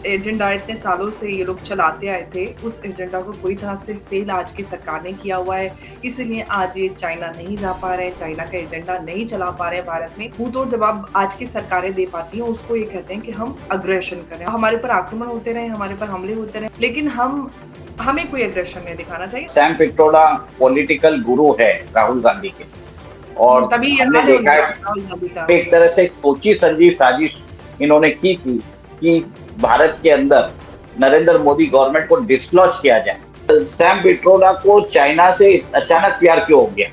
Agenda इतने सालों से ये लोग चलाते आए थे, उस एजेंडा को पूरी तरह से फेल आज की सरकार ने किया हुआ है। इसीलिए आज ये चाइना नहीं जा पा रहे हैं, चाइना का एजेंडा नहीं चला पा रहे हैं भारत में। मुंहतोड़ जवाब आज की सरकारें दे पाती हैं, उसको ये कहते हैं कि हम अग्रेशन करें, हमारे ऊपर आक्रमण होते रहे, हमारे ऊपर हमले होते रहे, लेकिन हमें कोई अग्रेशन नहीं दिखाना चाहिए। सैम पिट्रोडा पॉलिटिकल गुरु है राहुल गांधी के, और तभी ये हमने हाल है देखा है राहुल गांधी का। एक तरह से सोची समझी साजिश इन्होंने की थी कि भारत के अंदर नरेंद्र मोदी गवर्नमेंट को डिसलॉज किया जाए। सैम पिट्रोडा को चाइना से अचानक प्यार क्यों हो गया?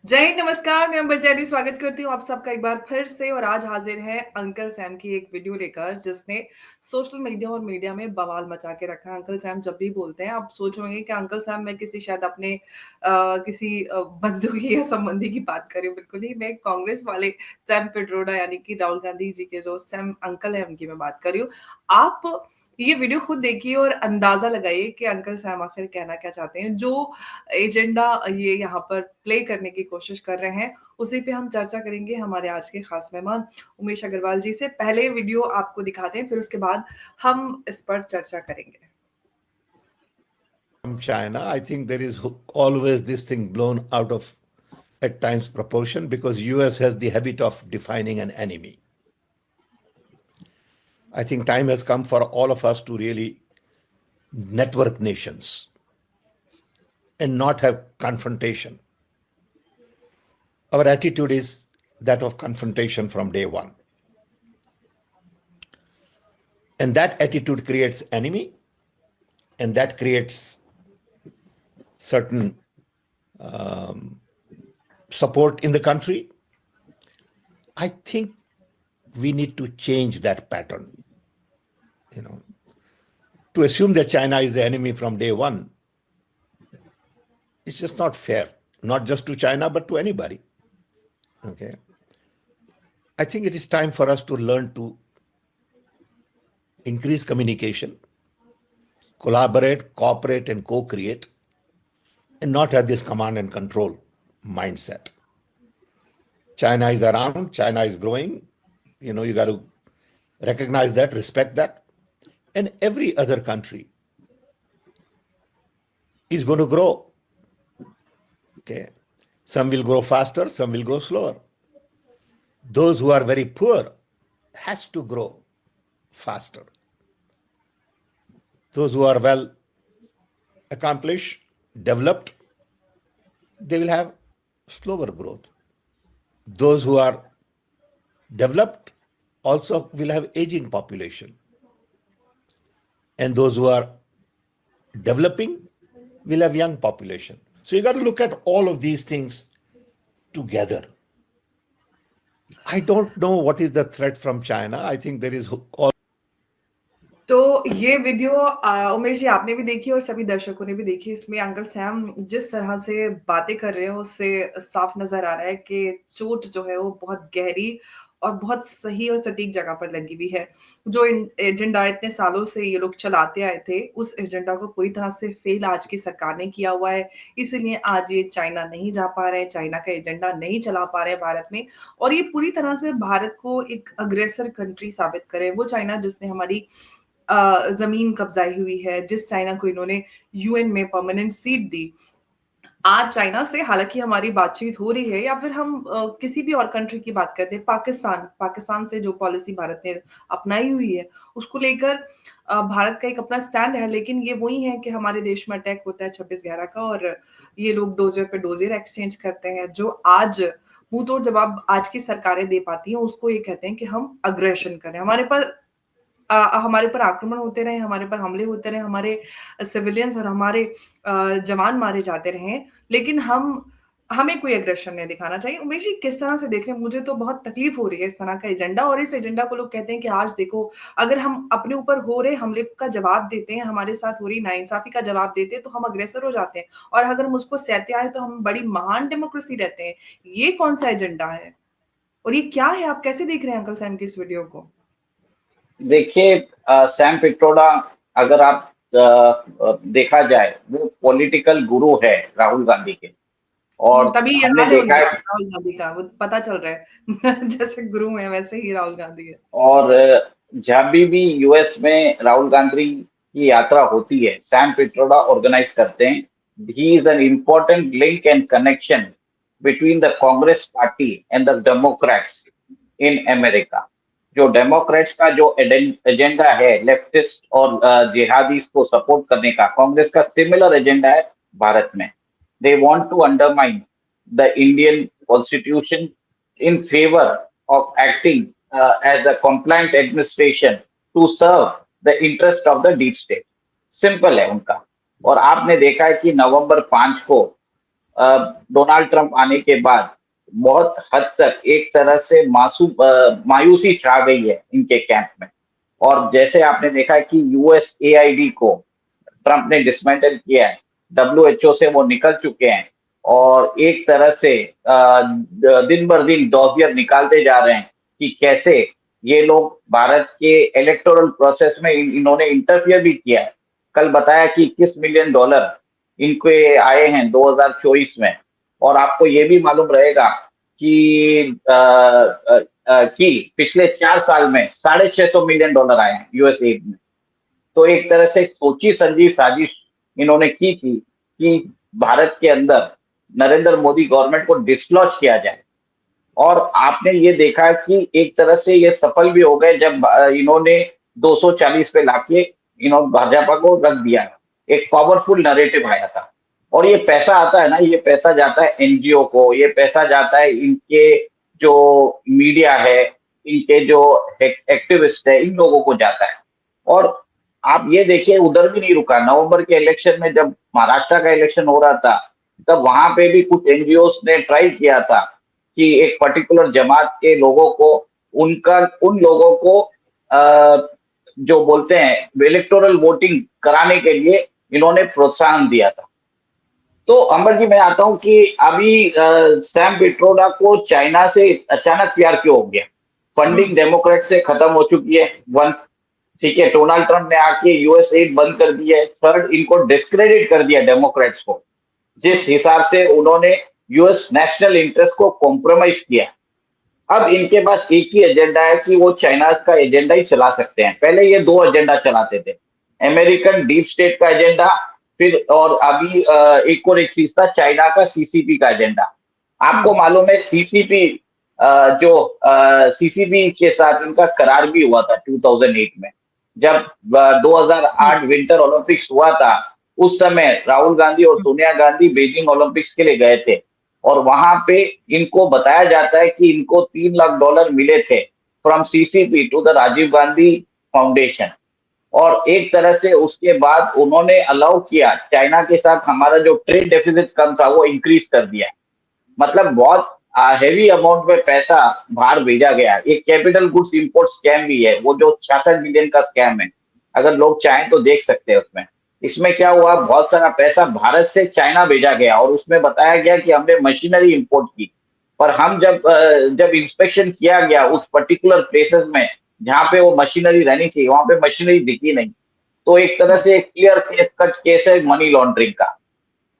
जय हिंद, नमस्कार। मैं अंबर जैदी स्वागत करती हूँ आप सबका एक बार फिर से। और आज हाजिर है अंकल सैम की एक वीडियो लेकर, जिसने सोशल मीडिया और मीडिया में बवाल मचा के रखा है। अंकल सैम जब भी बोलते हैं आप सोच रहे कि अंकल सैम मैं किसी शायद अपने किसी बंधु की या संबंधी की बात कर रही हूँ। बिल्कुल ही मैं कांग्रेस वाले सैम पिट्रोडा यानी कि राहुल गांधी जी के जो सैम अंकल है उनकी मैं बात कर रही हूँ। आप ये वीडियो खुद देखिए और अंदाजा लगाइए कि अंकल सैम आखिर कहना क्या चाहते हैं। जो एजेंडा ये यहाँ पर प्ले करने की कोशिश कर रहे हैं, उसी पे हम चर्चा करेंगे हमारे आज के खास मेहमान उमेश अग्रवाल जी से। पहले वीडियो आपको दिखाते हैं, फिर उसके बाद हम इस पर चर्चा करेंगे। From China, I think there is always this thing blown out of at times proportion, because US has the habit of defining an enemy. I think time has come for all of us to really network nations and not have confrontation. Our attitude is that of confrontation from day one. And that attitude creates enemy, and that creates certain support in the country. I think we need to change that pattern. To assume that China is the enemy from day one, it's just not fair, not just to China, but to anybody. Okay. I think it is time for us to learn to increase communication, collaborate, cooperate, and co-create, and not have this command and control mindset. China is around, China is growing. You got to recognize that, respect that. And every other country is going to grow. Okay. Some will grow faster, some will go slower. Those who are very poor has to grow faster. Those who are well accomplished, developed, they will have slower growth. Those who are developed also will have aging population. And those who are developing will have young population. So you got to look at all of these things together. I don't know what is the threat from China. I think there is all. तो ये video Umesh ji आपने भी देखी और सभी दर्शकों ने भी देखी। इसमें अंकल सैम जिस तरह से बातें कर रहे हैं उससे साफ नजर आ रहा है कि चोट जो है वो बहुत गहरी और बहुत सही और सटीक जगह पर लगी हुई है। जो एजेंडा इतने सालों से ये लोग चलाते आए थे, उस एजेंडा को पूरी तरह से फेल आज की सरकार ने किया हुआ है। इसीलिए आज ये चाइना नहीं जा पा रहे हैं, चाइना का एजेंडा नहीं चला पा रहे हैं भारत में। और ये पूरी तरह से भारत को एक अग्रेसर कंट्री साबित करे, वो चाइना जिसने हमारी जमीन कब्जाई हुई है, जिस चाइना को इन्होंने यूएन में परमानेंट सीट दी। आज चाइना से हालांकि हमारी बातचीत हो रही है, या फिर हम किसी भी और कंट्री की बात करते हैं, पाकिस्तान से जो पॉलिसी भारत ने अपनाई हुई है उसको लेकर भारत का एक अपना स्टैंड है। लेकिन ये वही है कि हमारे देश में अटैक होता है 26/11 का, और ये लोग डोजर पे डोजर एक्सचेंज करते हैं। जो आज मुंहतोड़ जवाब आज की सरकारें दे पाती हैं, उसको ये कहते हैं कि हम अग्रेशन करें, हमारे ऊपर आक्रमण होते रहे, हमारे ऊपर हमले होते रहे, हमारे सिविलियंस और हमारे जवान मारे जाते रहे, लेकिन हमें कोई अग्रेशन नहीं दिखाना चाहिए। उमेश जी किस तरह से देख रहे हैं? मुझे तो बहुत तकलीफ हो रही है इस तरह का एजेंडा, और इस एजेंडा को लोग कहते हैं कि आज देखो, अगर हम अपने ऊपर हो रहे हमले का जवाब देते हैं, हमारे साथ हो रही नाइंसाफी का जवाब देते हैं, तो हम अग्रेसर हो जाते हैं, और अगर हम उसको सहते आए तो हम बड़ी महान डेमोक्रेसी रहते हैं। ये कौन सा एजेंडा है और ये क्या है? आप कैसे देख रहे हैं अंकल सैम की इस वीडियो को? देखिए, सैम पिट्रोडा, अगर आप देखा जाए, वो पॉलिटिकल गुरु है राहुल गांधी के, और तभी हमने याद है देखा उनका, है राहुल गांधी का, वो पता चल रहा है जैसे गुरु हैं वैसे ही राहुल गांधी है। और जब भी यूएस में राहुल गांधी की यात्रा होती है, सैम पिट्रोडा ऑर्गेनाइज करते हैं। He is an important link and connection between the Congress party and the Democrats in America. जो डेमोक्रेट्स का जो एजेंडा है लेफ्टिस्ट और जिहादीज को सपोर्ट करने का, कांग्रेस का सिमिलर एजेंडा है भारत में। They want to undermine the Indian constitution in favor of acting as a compliant administration to serve the interest of the deep state. Simple है उनका। और आपने देखा है कि नवंबर 5 को डोनाल्ड ट्रंप आने के बाद बहुत हद तक एक तरह से मायूसी छा गई है इनके कैंप में। और जैसे आपने देखा है कि यूएसएआईडी को ट्रंप ने डिसमेंटल किया है, डब्ल्यूएचओ से वो निकल चुके हैं और एक तरह से दिन भर दिन डॉसियर निकालते जा रहे हैं कि कैसे ये लोग भारत के इलेक्टोरल प्रोसेस में इन्होंने इंटरफियर भी किया है। कल बताया कि $21 मिलियन इनके आए हैं 2024 में। और आपको ये भी मालूम रहेगा कि पिछले 4 साल में $650 मिलियन आए हैं यूएस एड में। तो एक तरह से सोची समझी साजिश इन्होंने की थी कि भारत के अंदर नरेंद्र मोदी गवर्नमेंट को डिसलॉज किया जाए। और आपने ये देखा कि एक तरह से ये सफल भी हो गए जब इन्होंने 240 पे लाके इन्होंने भाजपा को रख दिया। एक पावरफुल नैरेटिव आया था। और ये पैसा आता है ना, ये पैसा जाता है एनजीओ को, ये पैसा जाता है इनके जो मीडिया है, इनके जो एक्टिविस्ट है, इन लोगों को जाता है। और आप ये देखिए उधर भी नहीं रुका। नवंबर के इलेक्शन में जब महाराष्ट्र का इलेक्शन हो रहा था, तब वहां पे भी कुछ एनजीओ ने ट्राई किया था कि एक पर्टिकुलर जमात के लोगों को उन लोगों को जो बोलते हैं इलेक्टोरल वोटिंग कराने के लिए इन्होंने प्रोत्साहन दिया था। तो अंबर जी, मैं आता हूं कि अभी सैम पिट्रोडा को चाइना से अचानक प्यार क्यों हो गया? फंडिंग डेमोक्रेट से खत्म हो चुकी है, वन। ठीक है, डोनाल्ड ट्रंप ने आके यूएस एड बंद कर दिया है। थर्ड, इनको डिस्क्रेडिट कर दिया डेमोक्रेट्स को, जिस हिसाब से उन्होंने यूएस नेशनल इंटरेस्ट को कॉम्प्रोमाइज किया। अब इनके पास एक ही एजेंडा है कि वो चाइना का एजेंडा ही चला सकते हैं। पहले ये 2 एजेंडा चलाते थे, अमेरिकन डीप स्टेट का एजेंडा, फिर और अभी एक और एक चीज था चाइना का सीसीपी का एजेंडा। आपको मालूम है सीसीपी जो सीसीपी के साथ इनका करार भी हुआ था 2008 में, जब 2008 विंटर ओलंपिक्स हुआ था। उस समय राहुल गांधी और सोनिया गांधी बीजिंग ओलंपिक्स के लिए गए थे और वहां पे इनको बताया जाता है कि इनको $3 लाख मिले थे from CCP to the Rajiv Gandhi Foundation. और एक तरह से उसके बाद उन्होंने अलाउ किया चाइना के साथ, हमारा जो ट्रेड डेफिसिट कम था वो इंक्रीज कर दिया। मतलब बहुत हेवी अमाउंट में पैसा बाहर भेजा गया। एक कैपिटल गुड्स इंपोर्ट स्कैम भी है, वो जो 66 मिलियन का स्कैम है, अगर लोग चाहें तो देख सकते हैं उसमें। इसमें क्या हुआ, बहुत सारा पैसा भारत से चाइना भेजा गया और उसमें बताया गया कि हमने मशीनरी इंपोर्ट की। पर हम जब इंस्पेक्शन किया गया उस पर्टिकुलर प्लेसेस में जहां पे वो मशीनरी रहनी चाहिए, वहां पे मशीनरी दिखी नहीं। तो एक तरह से क्लियर कट केस है मनी लॉन्ड्रिंग का।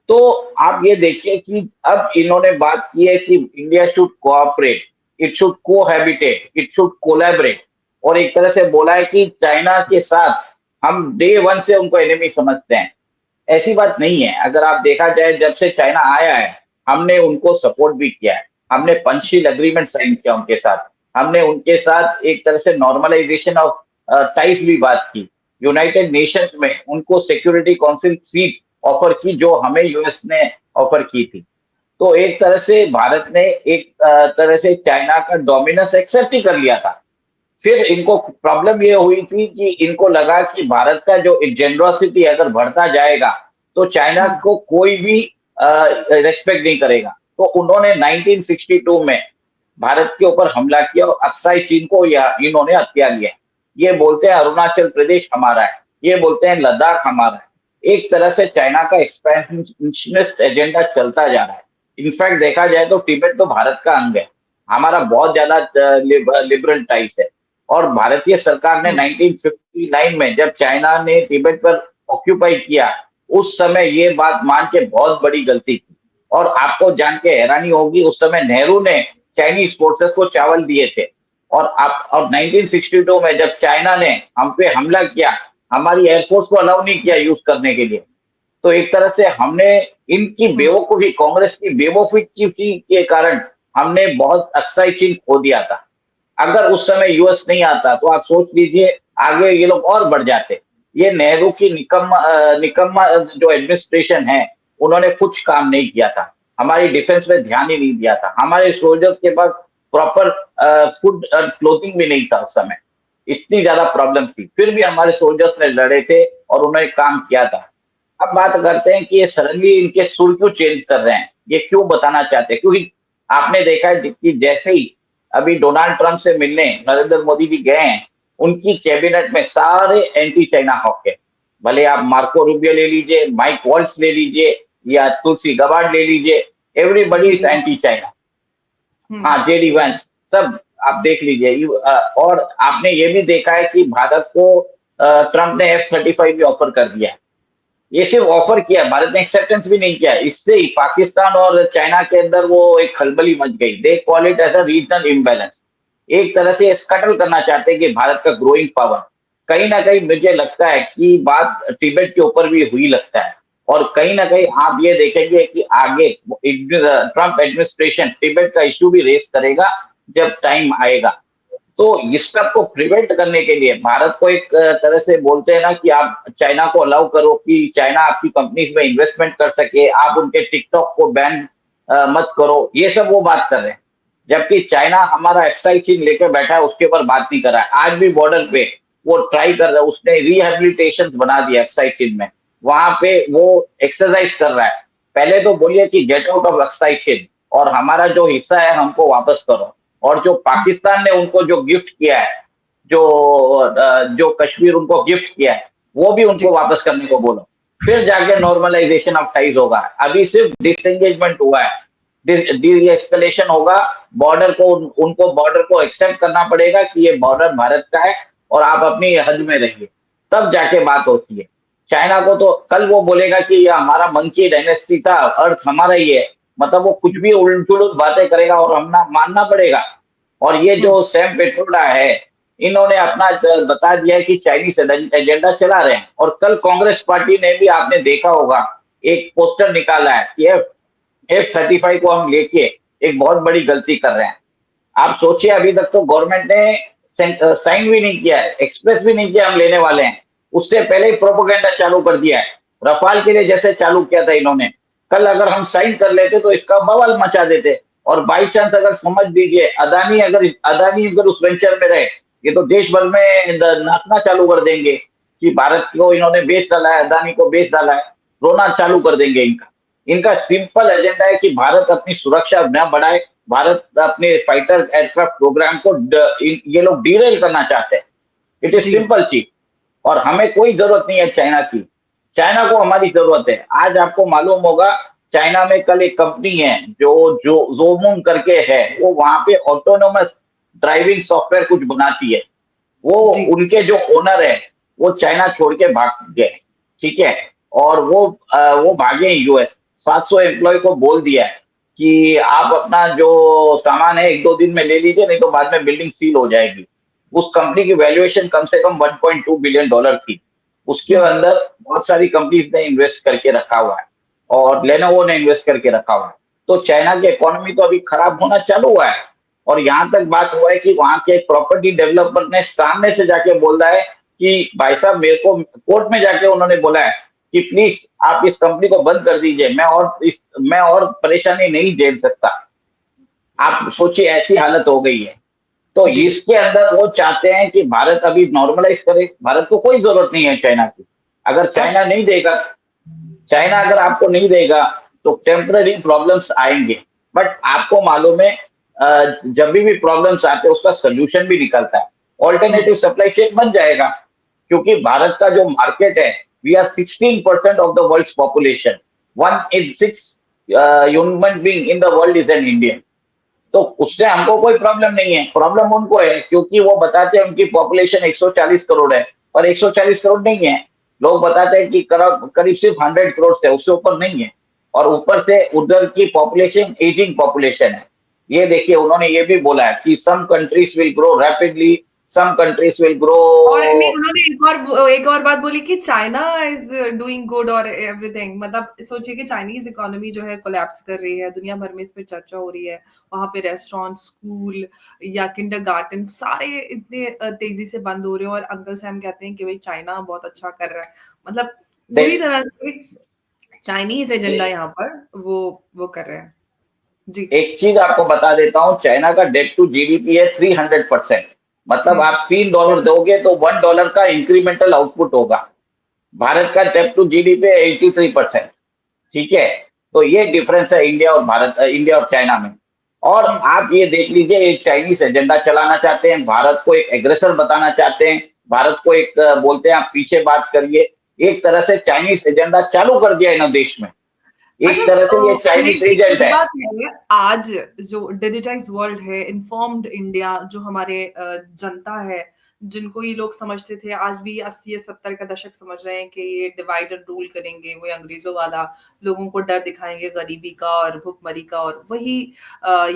तो आप ये देखिए कि अब इन्होंने बात की है कि India should cooperate, it should cohabitate, it should collaborate. और एक तरह से बोला है कि चाइना के साथ हम डे 1 से उनको एनिमी समझते हैं। ऐसी बात नहीं है। अगर आप देखा जाए, जब से चाइना आया है हमने उनको सपोर्ट भी किया है, हमने पंचशील एग्रीमेंट साइन किया उनके साथ, हमने उनके साथ एक तरह से नॉर्मलाइजेशन ऑफ टाइज भी बात की। यूनाइटेड नेशंस में उनको सिक्योरिटी काउंसिल सीट ऑफर की जो हमें यूएस ने ऑफर की थी। तो एक तरह से भारत ने एक तरह से चाइना का डोमिनेंस एक्सेप्ट ही कर लिया था। फिर इनको प्रॉब्लम ये हुई थी कि इनको लगा कि भारत का जो जेनरोसिटी अगर बढ़ता जाएगा तो चाइना को कोई भी रेस्पेक्ट नहीं करेगा। तो उन्होंने 1962 में भारत के ऊपर हमला किया और अक्साई चीन को इन्होंने हत्या लिया। ये बोलते हैं अरुणाचल प्रदेश हमारा है, ये बोलते हैं लद्दाख हमारा है। एक तरह से चाइना का एक्सपेंशनिस्ट एजेंडा चलता जा रहा है। इनफैक्ट देखा जाए तो तिब्बत तो भारत का अंग है, हमारा बहुत ज्यादा लिबरल टाइज है। और भारतीय सरकार ने 1959 में जब चाइना ने तिब्बत पर ऑक्यूपाई किया, उस समय ये बात मान के बहुत बड़ी गलती की। और आपको जान के हैरानी होगी, उस समय नेहरू ने चाइनीज फोर्सेस को चावल दिए थे। और 1962 में जब चाइना ने हम पे हमला किया, हमारी एयरफोर्स को अलाउ नहीं किया यूज करने के लिए। तो एक तरह से हमने इनकी बेवकूफी, कांग्रेस की बेवकूफी के कारण हमने बहुत अक्साई चीन खो दिया था। अगर उस समय यूएस नहीं आता तो आप सोच लीजिए आगे ये लोग और बढ़ जाते। ये नेहरू की निकम्मा जो एडमिनिस्ट्रेशन है, उन्होंने कुछ काम नहीं किया था, हमारी डिफेंस में ध्यान ही नहीं दिया था, हमारे सोल्जर्स के पास प्रॉपर फूड और क्लोथिंग भी नहीं था उस समय, इतनी ज्यादा प्रॉब्लम थी, फिर भी हमारे सोल्जर्स ने लड़े थे और उन्होंने काम किया था। अब बात करते हैं कि ये सडनली इनके सुर क्यों चेंज कर रहे हैं, ये क्यों बताना चाहते हैं, क्योंकि आपने देखा है कि जैसे ही अभी डोनाल्ड ट्रंप से मिलने नरेंद्र मोदी जी गए हैं, उनकी कैबिनेट में सारे एंटी चाइना हॉक है। भले आप मार्को रूबियो ले लीजिए, माइक वॉल्स ले लीजिए, या तुलसी गबार्ड ले लीजिए, एवरीबडी इज एंटी चाइना। हाँ, जेडी वैंस, सब आप देख लीजिए। और आपने ये भी देखा है कि भारत को ट्रंप ने F-35 भी ऑफर कर दिया है। ये सिर्फ ऑफर किया, भारत ने एक्सेप्टेंस भी नहीं किया। इससे ही पाकिस्तान और चाइना के अंदर वो एक खलबली मच गई। They call it as a regional imbalance. एक तरह से स्कटल करना चाहते हैं कि भारत का ग्रोइंग पावर। कहीं ना कहीं मुझे लगता है कि बात तिब्बत के ऊपर भी हुई लगता है, और कहीं ना कहीं आप ये देखेंगे कि आगे ट्रंप एडमिनिस्ट्रेशन तिब्बत का इश्यू भी रेस करेगा जब टाइम आएगा। तो इस सब को प्रिवेंट करने के लिए भारत को एक तरह से बोलते हैं ना कि आप चाइना को अलाउ करो कि चाइना आपकी कंपनीज में इन्वेस्टमेंट कर सके, आप उनके टिकटॉक को बैन मत करो, ये सब वो बात कर रहे हैं। जबकि चाइना हमारा एक्साइज चीन लेकर बैठा है, उसके ऊपर बात नहीं कर रहा है। आज भी बॉर्डर पे वो ट्राई कर रहा है, उसने रिहेबिलिटेशन बना दिया एक्साइज चीन में, वहां पे वो एक्सरसाइज कर रहा है। पहले तो बोलिए कि गेट आउट ऑफ एक्साइज चीन और हमारा जो हिस्सा है हमको वापस करो। और जो पाकिस्तान ने उनको जो गिफ्ट किया है, जो कश्मीर उनको गिफ्ट किया है, वो भी उनको वापस करने को बोलो, फिर जाके नॉर्मलाइजेशन ऑफ टाइज होगा। अभी सिर्फ डिसएंगेजमेंट हुआ है, डी एस्केलेशन होगा। बॉर्डर को उनको बॉर्डर को एक्सेप्ट करना पड़ेगा कि ये बॉर्डर भारत का है और आप अपनी हद में रहिए, तब जाके बात होती है। चाइना को तो कल वो बोलेगा कि ये हमारा मंकी डायनेस्टी था, अर्थ हमारा ही है, मतलब वो कुछ भी उल्ट बातें करेगा और हम ना मानना पड़ेगा। और ये जो सैम पेट्रोडा है, इन्होंने अपना बता दिया है कि चाइनीज एजेंडा चला रहे हैं। और कल कांग्रेस पार्टी ने भी, आपने देखा होगा, एक पोस्टर निकाला है कि F-35 को हम लेके एक बहुत बड़ी गलती कर रहे हैं। आप सोचिए, अभी तक तो गवर्नमेंट ने साइन भी नहीं किया है, एक्सप्रेस भी नहीं किया हम लेने वाले हैं, उससे पहले ही प्रोपोगेंडा चालू कर दिया है। रफाल के लिए जैसे चालू किया था इन्होंने, कल अगर हम साइन कर लेते तो इसका बवाल मचा देते। और बाई चांस अगर समझ लीजिए अदानी अगर उस वेंचर में रहे, ये तो देश भर में नाचना चालू कर देंगे कि भारत को इन्होंने बेच डाला है, अदानी को बेच डाला है, रोना चालू कर देंगे। इनका सिंपल एजेंडा है कि भारत अपनी सुरक्षा न बढ़ाए, भारत अपने फाइटर एयरक्राफ्ट प्रोग्राम को ये लोग डीरेल करना चाहते हैं। इट इज सिंपल चीज। और हमें कोई जरूरत नहीं है चाइना की, चाइना को हमारी जरूरत है। आज आपको मालूम होगा, चाइना में कल एक कंपनी है जो जो जोमोंग करके है, वो वहां पे ऑटोनोमस ड्राइविंग सॉफ्टवेयर कुछ बनाती है। वो उनके जो ओनर है वो चाइना छोड़ के भाग गए, ठीक है। और वो भागे यूएस। 700 एम्प्लॉय को बोल दिया है कि आप अपना जो सामान है 1-2 दिन में ले लीजिए, नहीं तो बाद में बिल्डिंग सील हो जाएगी। उस कंपनी की वैल्यूएशन कम से कम $1.2 बिलियन थी। उसके अंदर बहुत सारी कंपनीज ने इन्वेस्ट करके रखा हुआ है, और लेनोवो ने इन्वेस्ट करके रखा हुआ है। तो चाइना की इकोनॉमी तो अभी खराब होना चालू हुआ है। और यहाँ तक बात हुआ है कि वहां के एक प्रॉपर्टी डेवलपर ने सामने से जाके बोल रहा है कि भाई साहब, मेरे को कोर्ट में जाके उन्होंने बोला है कि प्लीज आप इस कंपनी को बंद कर दीजिए, मैं और परेशानी नहीं झेल सकता। आप सोचिए, ऐसी हालत हो गई है। तो इसके अंदर वो चाहते हैं कि भारत अभी नॉर्मलाइज करे। भारत को कोई जरूरत नहीं है चाइना की। अगर चाइना नहीं देगा, चाइना अगर आपको नहीं देगा तो टेम्पररी प्रॉब्लम्स आएंगे। बट आपको मालूम है, जब भी प्रॉब्लम्स आते हैं उसका सोल्यूशन भी निकलता है, ऑल्टरनेटिव सप्लाई चेन बन जाएगा। क्योंकि भारत का जो मार्केट है, we are 16% of the world population, 1 in 6 human being in the world is an Indian. तो उससे हमको कोई प्रॉब्लम नहीं है, प्रॉब्लम उनको है, क्योंकि वो बताते हैं उनकी पॉपुलेशन 140 करोड़ है, और 140 करोड़ नहीं है। लोग बताते हैं कि करीब सिर्फ 100 करोड़ है, उससे ऊपर नहीं है। और ऊपर से उधर की पॉपुलेशन एजिंग पॉपुलेशन है। ये देखिए उन्होंने ये भी बोला है कि some countries will grow rapidly, some countries will grow. और नहीं, उन्होंने एक और बात बोली कि चाइना इज डूइंग गुड और एवरीथिंग। मतलब सोचिए कि चाइनीज इकोनॉमी जो है कोलैप्स कर रही है, दुनिया भर में इस पे चर्चा हो रही है। वहां पे रेस्टोरेंट, स्कूल या किंडरगार्टन सारे इतने तेजी से बंद हो रहे हैं, और अंकल सैम कहते हैं कि भाई चाइना बहुत अच्छा कर रहा है। मतलब बुरी देख तरह से चाइनीज एजेंडा यहाँ पर वो कर रहे हैं। जी। एक चीज आपको बता देता हूँ, चाइना का डेट टू जीडीपी है 300%। मतलब आप $3 दोगे तो $1 का इंक्रीमेंटल आउटपुट होगा। भारत का डेट टू जीडीपी है 83%। ठीक है, तो ये डिफरेंस है इंडिया और इंडिया और चाइना में। और आप ये देख लीजिए, ये चाइनीज एजेंडा चलाना चाहते हैं, भारत को एक एग्रेसर बताना चाहते हैं, भारत को एक बोलते हैं आप पीछे बात करिए। एक तरह से चाइनीज एजेंडा चालू कर दिया इन देश में। अच्छा, एक तरह से ये चाइनीज लेकिन एजेंट एक है। बात है, आज जो डिजिटाइज वर्ल्ड है, इन्फॉर्म्ड इंडिया, जो हमारे जनता है, जिनको ये लोग समझते थे, आज भी 80 या 70 का दशक समझ रहे हैं कि ये डिवाइड एंड रूल करेंगे, वो अंग्रेजों वाला, लोगों को डर दिखाएंगे गरीबी का और भुखमरी का, और वही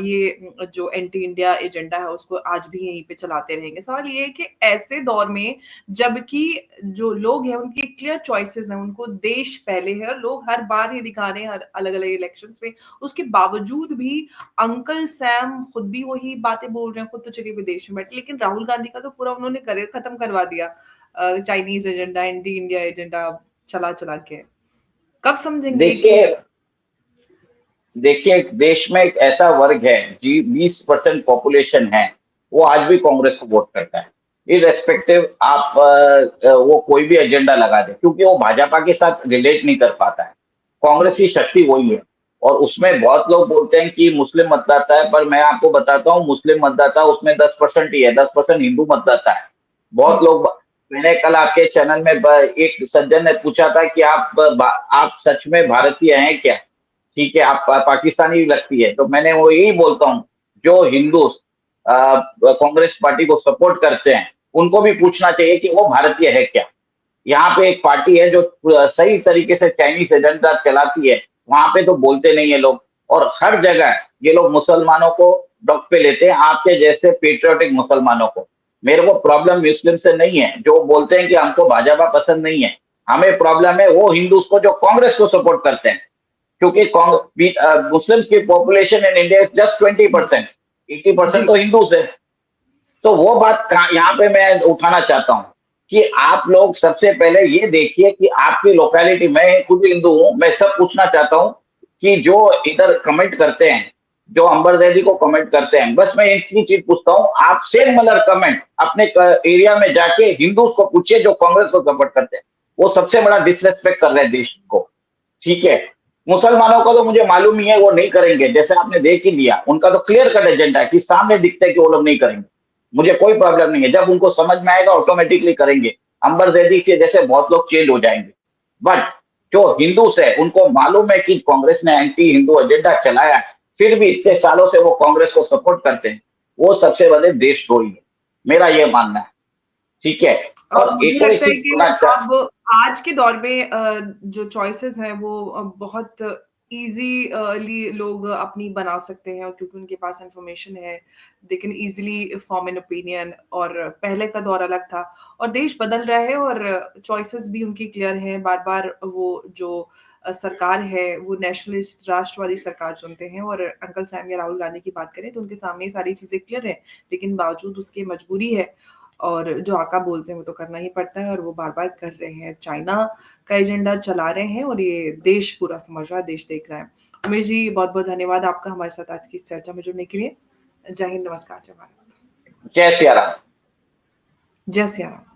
ये जो एंटी इंडिया एजेंडा है उसको आज भी यहीं पे चलाते रहेंगे। सवाल ये है कि ऐसे दौर में, जबकि जो लोग हैं उनकी क्लियर चॉइसेस हैं, उनको देश पहले है, और लोग हर बार ही दिखा रहे हैं हर अलग अलग इलेक्शंस में, उसके बावजूद भी अंकल सैम खुद भी वही बातें बोल रहे हैं। खुद तो चलिए विदेश में बैठे, लेकिन राहुल गांधी का तो पूरा उन्होंने करियर खत्म करवा दिया। Chinese agenda, anti India agenda चला चला के कब समझेंगे कि देखिए देखिए देश में एक ऐसा वर्ग है जी, 20% पॉपुलेशन है, वो आज भी कांग्रेस को वोट करता है। इररेस्पेक्टिव आप वो कोई भी एजेंडा लगा दे, क्योंकि वो भाजपा के साथ रिलेट नहीं कर पाता है। कांग्रेस की शक्ति वही है। और उसमें बहुत लोग बोलते हैं कि मुस्लिम मतदाता है, पर मैं आपको बताता हूँ मुस्लिम मतदाता उसमें 10% ही है, 10% हिंदू मतदाता है। बहुत लोग, मैंने कल आपके चैनल में एक सज्जन ने पूछा था कि आप सच में भारतीय हैं क्या? ठीक है, आप पाकिस्तानी लगती है। तो मैंने वो यही बोलता हूँ, जो हिंदू कांग्रेस पार्टी को सपोर्ट करते हैं, उनको भी पूछना चाहिए कि वो भारतीय है क्या। यहाँ पे एक पार्टी है जो सही तरीके से चाइनीज एजेंडा चलाती है, वहां पे तो बोलते नहीं है लोग। और हर जगह ये लोग मुसलमानों को डॉक पे लेते हैं, आपके जैसे पेट्रियोटिक मुसलमानों को। मेरे को प्रॉब्लम मुस्लिम से नहीं है जो बोलते हैं कि हमको भाजपा पसंद नहीं है। हमें प्रॉब्लम है वो हिंदूज को जो कांग्रेस को सपोर्ट करते हैं, क्योंकि मुस्लिम्स की पॉपुलेशन इन इंडिया जस्ट 20%, 80% जी। तो हिंदूज है। तो वो बात यहाँ पे मैं उठाना चाहता हूँ कि आप लोग सबसे पहले ये देखिए कि आपकी लोकेलिटी, मैं खुद हिंदू हूँ, मैं सब पूछना चाहता हूँ कि जो इधर कमेंट करते हैं, जो अंबर दैदी को कमेंट करते हैं, बस मैं एक ही चीज पूछता हूँ, आप सेम मलर कमेंट अपने एरिया में जाके हिंदूज को पूछिए जो कांग्रेस को सपोर्ट करते हैं। वो सबसे बड़ा डिसरेस्पेक्ट कर रहे हैं देश को। ठीक है, मुसलमानों का तो मुझे मालूम ही है वो नहीं करेंगे, जैसे आपने देख ही लिया, उनका तो क्लियर कट एजेंडा है कि सामने दिखता है कि वो लोग नहीं करेंगे। मुझे कोई प्रॉब्लम नहीं है, जब उनको समझ में आएगा ऑटोमेटिकली करेंगे। अंबर जैदी के जैसे बहुत लोग चेंज हो जाएंगे। बट जो हिंदूस है उनको मालूम है कि कांग्रेस ने एंटी हिंदू एजेंडा चलाया है, फिर भी इतने सालों से वो कांग्रेस को सपोर्ट करते हैं, वो सबसे बड़े देशद्रोही है, मेरा ये मानना है। ठीक है, और मुझे एक और लगता है चीज कि बोलना अब आज के दौर में जो चॉइसेस हैं वो बहुत इजीली लोग अपनी बना सकते हैं, और क्योंकि उनके पास इंफॉर्मेशन है, they can easily form an opinion. और पहले का दौर अलग था, और देश बदल रहा है, और चॉइसेस भी उनकी क्लियर हैं। बार बार वो जो सरकार है वो नेशनलिस्ट राष्ट्रवादी सरकार चुनते हैं, और अंकल सैम या राहुल गांधी की बात करें तो उनके सामने ये सारी चीजें क्लियर है, लेकिन बावजूद उसके मजबूरी है, और जो आका बोलते हैं वो तो करना ही पड़ता है, और वो बार-बार कर रहे हैं। चाइना का एजेंडा चला रहे हैं, और ये देश पूरा समझ रहा है, देश देख रहा है। उमेश जी, बहुत-बहुत धन्यवाद आपका हमारे साथ आज की इस चर्चा में जुड़ने के लिए। जय हिंद, नमस्कार, जय भारत। जय सिया राम। जय सिया राम।